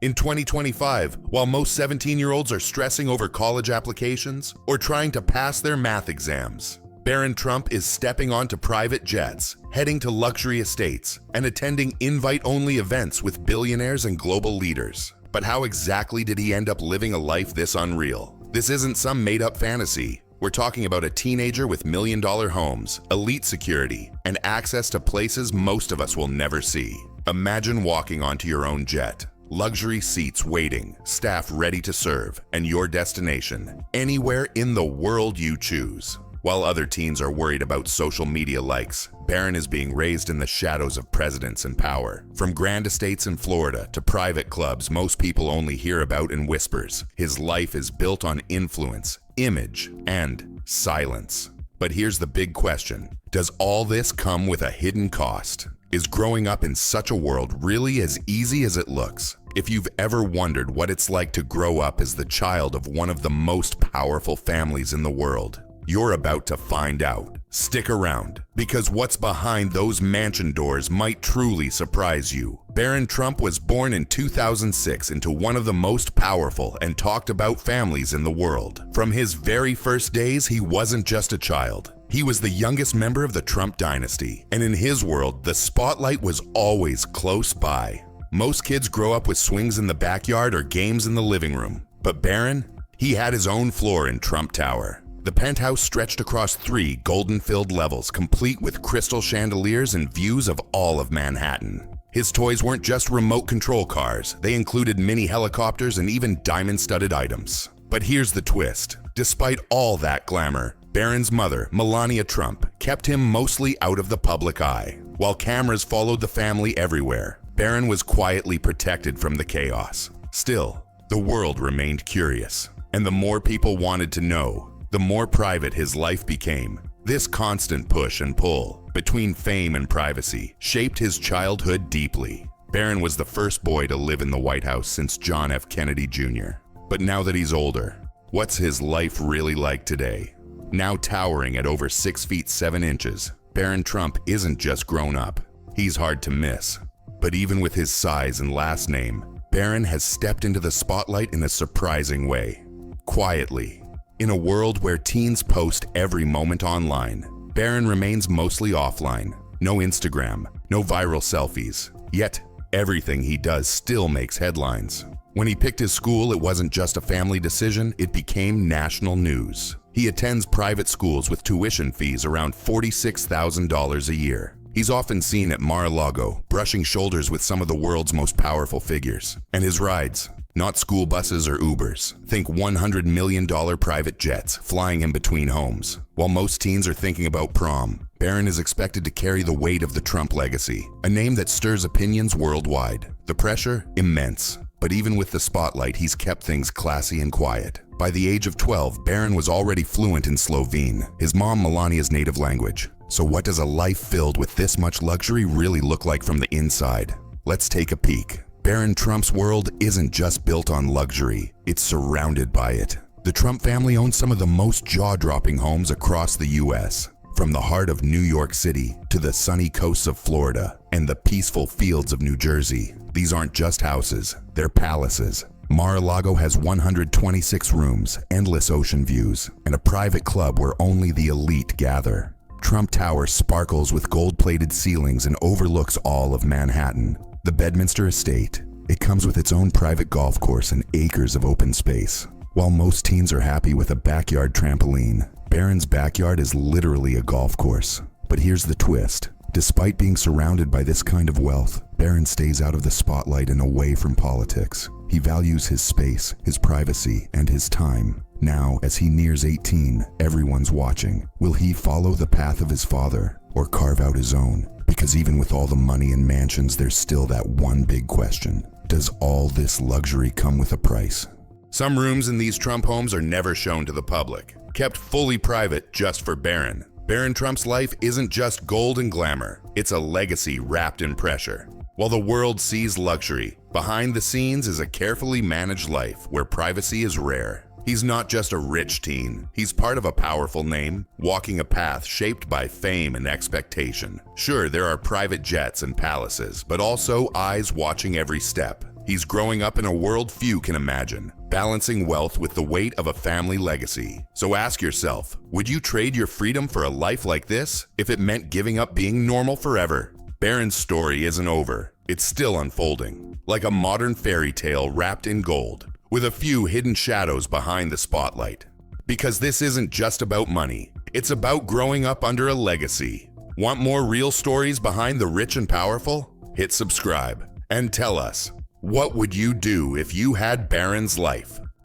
In 2025, while most 17-year-olds are stressing over college applications or trying to pass their math exams, Barron Trump is stepping onto private jets, heading to luxury estates, and attending invite-only events with billionaires and global leaders. But how exactly did he end up living a life this unreal? This isn't some made-up fantasy. We're talking about a teenager with million-dollar homes, elite security, and access to places most of us will never see. Imagine walking onto your own jet. Luxury seats waiting, staff ready to serve, and your destination, anywhere in the world you choose. While other teens are worried about social media likes, Barron is being raised in the shadows of presidents and power. From grand estates in Florida to private clubs most people only hear about in whispers, his life is built on influence, image, and silence. But here's the big question. Does all this come with a hidden cost? Is growing up in such a world really as easy as it looks? If you've ever wondered what it's like to grow up as the child of one of the most powerful families in the world, you're about to find out. Stick around, because what's behind those mansion doors might truly surprise you. Barron Trump was born in 2006 into one of the most powerful and talked about families in the world. From his very first days, he wasn't just a child. He was the youngest member of the Trump dynasty, and in his world, the spotlight was always close by. Most kids grow up with swings in the backyard or games in the living room. But Barron, he had his own floor in Trump Tower. The penthouse stretched across 3 golden-filled levels, complete with crystal chandeliers and views of all of Manhattan. His toys weren't just remote control cars. They included mini helicopters and even diamond-studded items. But here's the twist. Despite all that glamour, Barron's mother, Melania Trump, kept him mostly out of the public eye. While cameras followed the family everywhere, Barron was quietly protected from the chaos. Still, the world remained curious, and the more people wanted to know, the more private his life became. This constant push and pull between fame and privacy shaped his childhood deeply. Barron was the first boy to live in the White House since John F. Kennedy Jr. But now that he's older, what's his life really like today? Now towering at over 6 feet 7 inches, Barron Trump isn't just grown up. He's hard to miss. But even with his size and last name, Barron has stepped into the spotlight in a surprising way. Quietly. In a world where teens post every moment online, Barron remains mostly offline. No Instagram, no viral selfies. Yet, everything he does still makes headlines. When he picked his school, it wasn't just a family decision, it became national news. He attends private schools with tuition fees around $46,000 a year. He's often seen at Mar-a-Lago, brushing shoulders with some of the world's most powerful figures. And his rides, not school buses or Ubers. Think $100 million private jets flying in between homes. While most teens are thinking about prom, Barron is expected to carry the weight of the Trump legacy, a name that stirs opinions worldwide. The pressure? Immense. But even with the spotlight, he's kept things classy and quiet. By the age of 12, Barron was already fluent in Slovene, his mom Melania's native language. So what does a life filled with this much luxury really look like from the inside? Let's take a peek. Barron Trump's world isn't just built on luxury, it's surrounded by it. The Trump family owns some of the most jaw-dropping homes across the US. From the heart of New York City to the sunny coasts of Florida and the peaceful fields of New Jersey. These aren't just houses, they're palaces. Mar-a-Lago has 126 rooms, endless ocean views, and a private club where only the elite gather. Trump Tower sparkles with gold-plated ceilings and overlooks all of Manhattan. The Bedminster Estate. It comes with its own private golf course and acres of open space. While most teens are happy with a backyard trampoline, Barron's backyard is literally a golf course. But here's the twist. Despite being surrounded by this kind of wealth, Barron stays out of the spotlight and away from politics. He values his space, his privacy, and his time. Now, as he nears 18, everyone's watching. Will he follow the path of his father or carve out his own? Because even with all the money and mansions, there's still that one big question. Does all this luxury come with a price? Some rooms in these Trump homes are never shown to the public, kept fully private just for Barron. Barron Trump's life isn't just gold and glamour, it's a legacy wrapped in pressure. While the world sees luxury, behind the scenes is a carefully managed life where privacy is rare. He's not just a rich teen, he's part of a powerful name, walking a path shaped by fame and expectation. Sure, there are private jets and palaces, but also eyes watching every step. He's growing up in a world few can imagine, balancing wealth with the weight of a family legacy. So ask yourself, would you trade your freedom for a life like this if it meant giving up being normal forever? Barron's story isn't over. It's still unfolding, like a modern fairy tale wrapped in gold, with a few hidden shadows behind the spotlight. Because this isn't just about money, it's about growing up under a legacy. Want more real stories behind the rich and powerful? Hit subscribe and tell us, what would you do if you had Barron's life?